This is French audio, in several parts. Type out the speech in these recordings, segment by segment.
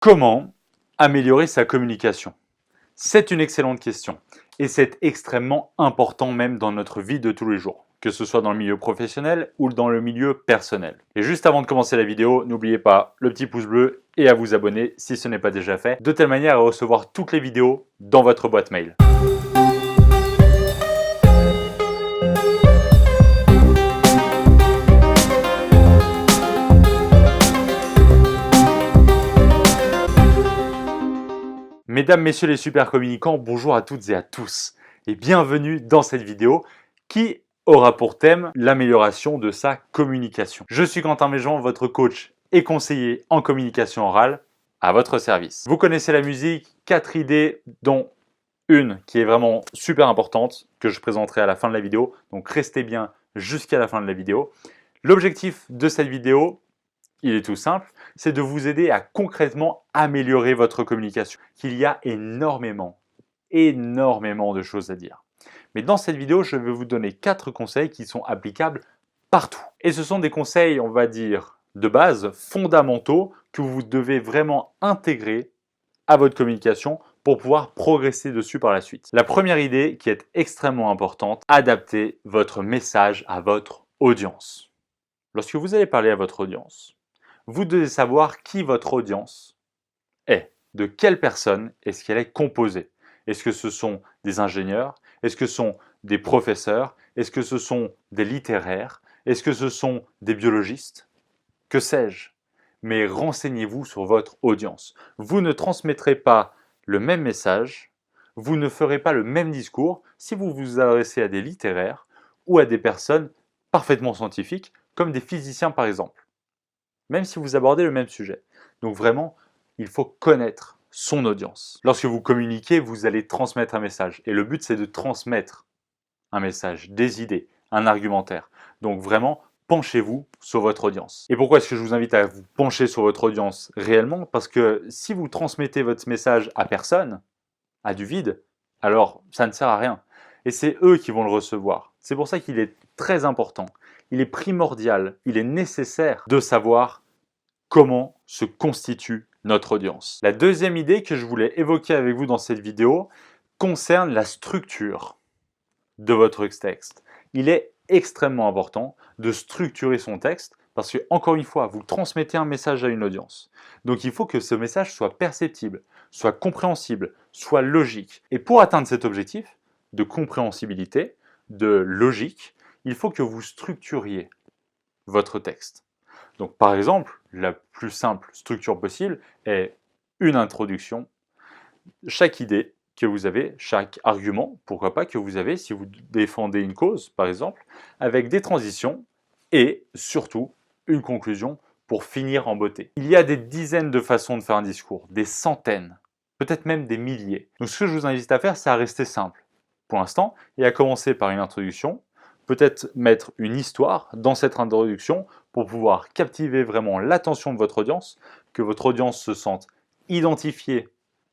Comment améliorer sa communication? C'est une excellente question et c'est extrêmement important même dans notre vie de tous les jours, que ce soit dans le milieu professionnel ou dans le milieu personnel. Et juste avant de commencer la vidéo, n'oubliez pas le petit pouce bleu et à vous abonner si ce n'est pas déjà fait, de telle manière à recevoir toutes les vidéos dans votre boîte mail. Mesdames, messieurs les super communicants, bonjour à toutes et à tous et bienvenue dans cette vidéo qui aura pour thème l'amélioration de sa communication. Je suis Quentin Méjean, votre coach et conseiller en communication orale à votre service. Vous connaissez la musique, 4 idées dont une qui est vraiment super importante que je présenterai à la fin de la vidéo, donc restez bien jusqu'à la fin de la vidéo. L'objectif de cette vidéo, il est tout simple, c'est de vous aider à concrètement améliorer votre communication. Il y a énormément de choses à dire. Mais dans cette vidéo, je vais vous donner 4 conseils qui sont applicables partout. Et ce sont des conseils, on va dire, de base, fondamentaux, que vous devez vraiment intégrer à votre communication pour pouvoir progresser dessus par la suite. La première idée qui est extrêmement importante, adaptez votre message à votre audience. Lorsque vous allez parler à votre audience, vous devez savoir qui votre audience est, de quelle personne est-ce qu'elle est composée. Est-ce que ce sont des ingénieurs? Est-ce que ce sont des professeurs? Est-ce que ce sont des littéraires? Est-ce que ce sont des biologistes? Que sais-je? Mais renseignez-vous sur votre audience. Vous ne transmettrez pas le même message, vous ne ferez pas le même discours si vous vous adressez à des littéraires ou à des personnes parfaitement scientifiques, comme des physiciens par exemple, même si vous abordez le même sujet. Donc vraiment, il faut connaître son audience. Lorsque vous communiquez, vous allez transmettre un message. Et le but, c'est de transmettre un message, des idées, un argumentaire. Donc vraiment, penchez-vous sur votre audience. Et pourquoi est-ce que je vous invite à vous pencher sur votre audience réellement? Parce que si vous transmettez votre message à personne, à du vide, alors ça ne sert à rien. Et c'est eux qui vont le recevoir. C'est pour ça qu'il est très important, il est primordial, il est nécessaire de savoir comment se constitue notre audience. La deuxième idée que je voulais évoquer avec vous dans cette vidéo concerne la structure de votre texte. Il est extrêmement important de structurer son texte parce que, encore une fois, vous transmettez un message à une audience. Donc il faut que ce message soit perceptible, soit compréhensible, soit logique. Et pour atteindre cet objectif de compréhensibilité, de logique, il faut que vous structuriez votre texte. Donc par exemple, la plus simple structure possible est une introduction, chaque idée que vous avez, chaque argument, pourquoi pas, que vous avez si vous défendez une cause par exemple, avec des transitions et surtout une conclusion pour finir en beauté. Il y a des dizaines de façons de faire un discours, des centaines, peut-être même des milliers. Donc ce que je vous invite à faire, c'est à rester simple pour l'instant et à commencer par une introduction, peut-être mettre une histoire dans cette introduction pour pouvoir captiver vraiment l'attention de votre audience, que votre audience se sente identifiée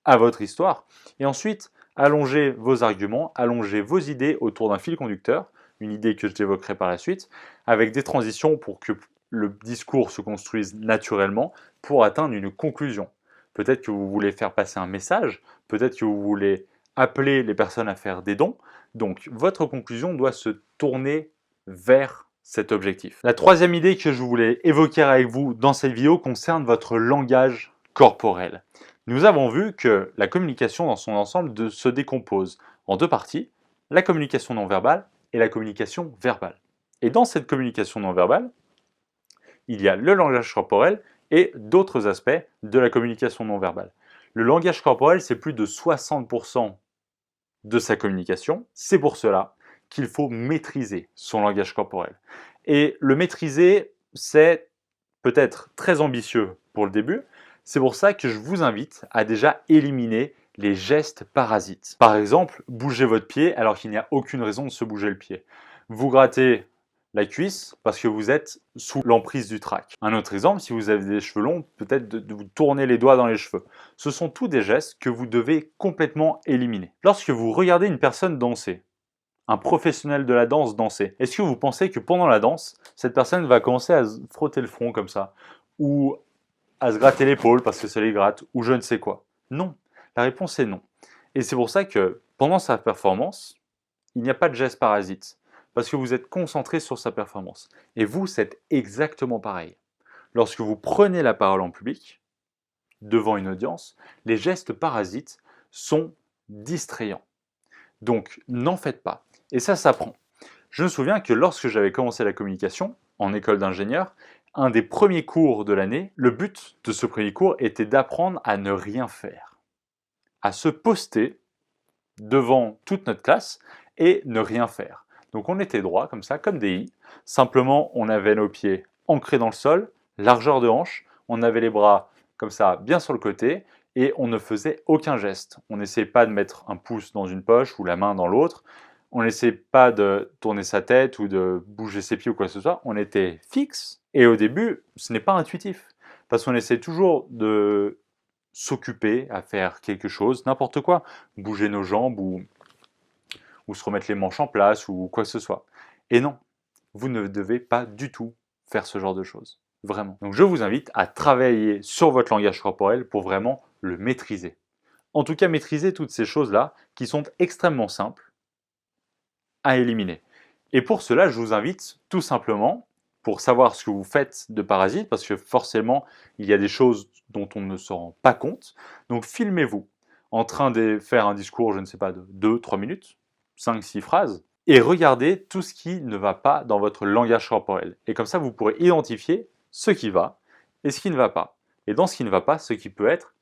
à votre histoire, et ensuite allonger vos arguments, allonger vos idées autour d'un fil conducteur, une idée que je développerai par la suite, avec des transitions pour que le discours se construise naturellement pour atteindre une conclusion. Peut-être que vous voulez faire passer un message, peut-être que vous voulez appeler les personnes à faire des dons, donc votre conclusion doit se tourner vers cet objectif. La troisième idée que je voulais évoquer avec vous dans cette vidéo concerne votre langage corporel. Nous avons vu que la communication dans son ensemble se décompose en deux parties, la communication non verbale et la communication verbale. Et dans cette communication non verbale, il y a le langage corporel et d'autres aspects de la communication non verbale. Le langage corporel, c'est plus de 60% de sa communication. C'est pour cela qu'il faut maîtriser son langage corporel. Et le maîtriser, c'est peut-être très ambitieux pour le début. C'est pour ça que je vous invite à déjà éliminer les gestes parasites. Par exemple, bougez votre pied alors qu'il n'y a aucune raison de se bouger le pied. Vous grattez la cuisse parce que vous êtes sous l'emprise du trac. Un autre exemple, si vous avez des cheveux longs, peut-être de vous tourner les doigts dans les cheveux. Ce sont tous des gestes que vous devez complètement éliminer. Lorsque vous regardez une personne danser, un professionnel de la danse danser, est-ce que vous pensez que pendant la danse, cette personne va commencer à frotter le front comme ça, ou à se gratter l'épaule parce que ça les gratte ou je ne sais quoi. Non, la réponse est non. Et c'est pour ça que pendant sa performance, il n'y a pas de geste parasite parce que vous êtes concentré sur sa performance. Et vous, c'est exactement pareil. Lorsque vous prenez la parole en public, devant une audience, les gestes parasites sont distrayants. Donc, n'en faites pas. Et ça s'apprend. Je me souviens que lorsque j'avais commencé la communication en école d'ingénieur, un des premiers cours de l'année, le but de ce premier cours était d'apprendre à ne rien faire, à se poster devant toute notre classe et ne rien faire. Donc on était droit comme ça, comme des i. Simplement, on avait nos pieds ancrés dans le sol, largeur de hanche, on avait les bras comme ça bien sur le côté et on ne faisait aucun geste. On n'essayait pas de mettre un pouce dans une poche ou la main dans l'autre. On n'essayait pas de tourner sa tête ou de bouger ses pieds ou quoi que ce soit. On était fixe et au début, ce n'est pas intuitif parce qu'on essaie toujours de s'occuper à faire quelque chose, n'importe quoi, bouger nos jambes ou se remettre les manches en place ou quoi que ce soit. Et non, vous ne devez pas du tout faire ce genre de choses, vraiment. Donc je vous invite à travailler sur votre langage corporel pour vraiment le maîtriser. En tout cas, maîtriser toutes ces choses-là qui sont extrêmement simples à éliminer. Et pour cela, je vous invite tout simplement, pour savoir ce que vous faites de parasites, parce que forcément, il y a des choses dont on ne se rend pas compte. Donc filmez-vous en train de faire un discours, je ne sais pas, de 2-3 minutes, 5-6 phrases, et regardez tout ce qui ne va pas dans votre langage corporel. Et comme ça, vous pourrez identifier ce qui va et ce qui ne va pas. Et dans ce qui ne va pas, ce qui peut être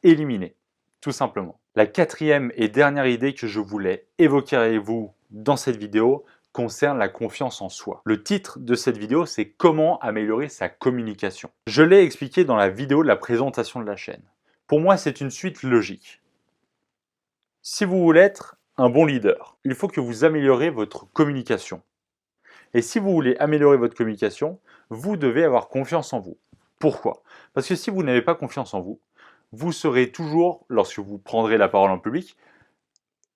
éliminé, tout simplement. La quatrième et dernière idée que je voulais évoquer avec vous dans cette vidéo concerne la confiance en soi. Le titre de cette vidéo, c'est comment améliorer sa communication. Je l'ai expliqué dans la vidéo de la présentation de la chaîne. Pour moi, c'est une suite logique. Si vous voulez être un bon leader, il faut que vous améliorez votre communication. Et si vous voulez améliorer votre communication, vous devez avoir confiance en vous. Pourquoi? Parce que si vous n'avez pas confiance en vous, vous serez toujours, lorsque vous prendrez la parole en public,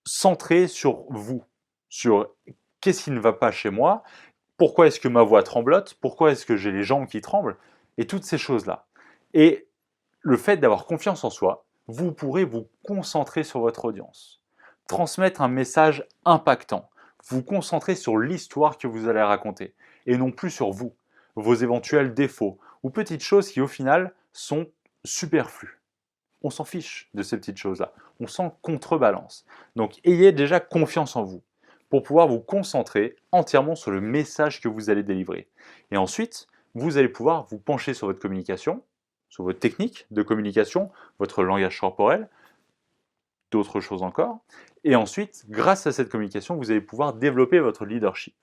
centré sur vous, sur qu'est-ce qui ne va pas chez moi, pourquoi est-ce que ma voix tremblote, pourquoi est-ce que j'ai les jambes qui tremblent, et toutes ces choses-là. Et le fait d'avoir confiance en soi, vous pourrez vous concentrer sur votre audience, transmettre un message impactant, vous concentrer sur l'histoire que vous allez raconter, et non plus sur vous, vos éventuels défauts, ou petites choses qui au final sont superflues. On s'en fiche de ces petites choses-là, on s'en contrebalance. Donc ayez déjà confiance en vous pour pouvoir vous concentrer entièrement sur le message que vous allez délivrer. Et ensuite, vous allez pouvoir vous pencher sur votre communication, sur votre technique de communication, votre langage corporel, d'autres choses encore. Et ensuite, grâce à cette communication, vous allez pouvoir développer votre leadership.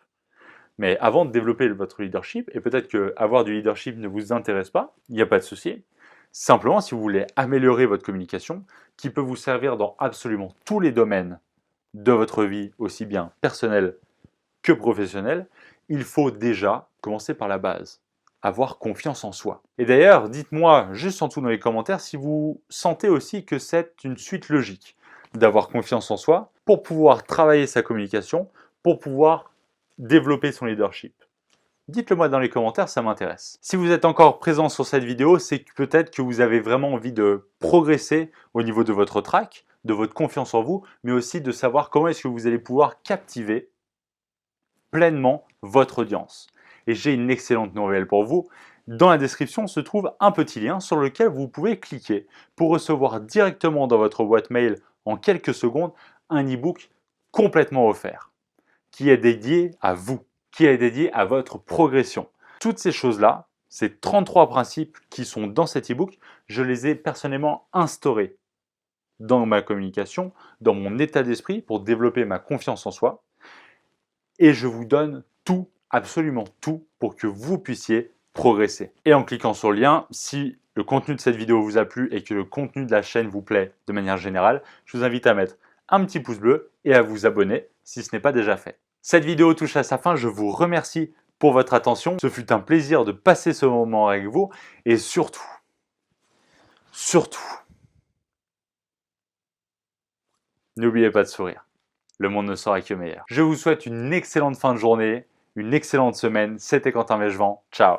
Mais avant de développer votre leadership, et peut-être que avoir du leadership ne vous intéresse pas, il n'y a pas de souci. Simplement, si vous voulez améliorer votre communication, qui peut vous servir dans absolument tous les domaines de votre vie, aussi bien personnelle que professionnelle, il faut déjà commencer par la base, avoir confiance en soi. Et d'ailleurs, dites-moi juste en dessous dans les commentaires si vous sentez aussi que c'est une suite logique d'avoir confiance en soi pour pouvoir travailler sa communication, pour pouvoir développer son leadership. Dites-le moi dans les commentaires, ça m'intéresse. Si vous êtes encore présent sur cette vidéo, c'est que peut-être que vous avez vraiment envie de progresser au niveau de votre track, de votre confiance en vous, mais aussi de savoir comment est-ce que vous allez pouvoir captiver pleinement votre audience. Et j'ai une excellente nouvelle pour vous. Dans la description se trouve un petit lien sur lequel vous pouvez cliquer pour recevoir directement dans votre boîte mail en quelques secondes un e-book complètement offert qui est dédié à vous, qui est dédié à votre progression. Toutes ces choses-là, ces 33 principes qui sont dans cet e-book, je les ai personnellement instaurés dans ma communication, dans mon état d'esprit pour développer ma confiance en soi. Et je vous donne tout, absolument tout, pour que vous puissiez progresser. Et en cliquant sur le lien, si le contenu de cette vidéo vous a plu et que le contenu de la chaîne vous plaît de manière générale, je vous invite à mettre un petit pouce bleu et à vous abonner si ce n'est pas déjà fait. Cette vidéo touche à sa fin, je vous remercie pour votre attention. Ce fut un plaisir de passer ce moment avec vous et surtout, n'oubliez pas de sourire. Le monde ne sera que meilleur. Je vous souhaite une excellente fin de journée, une excellente semaine. C'était Quentin Mégevant. Ciao.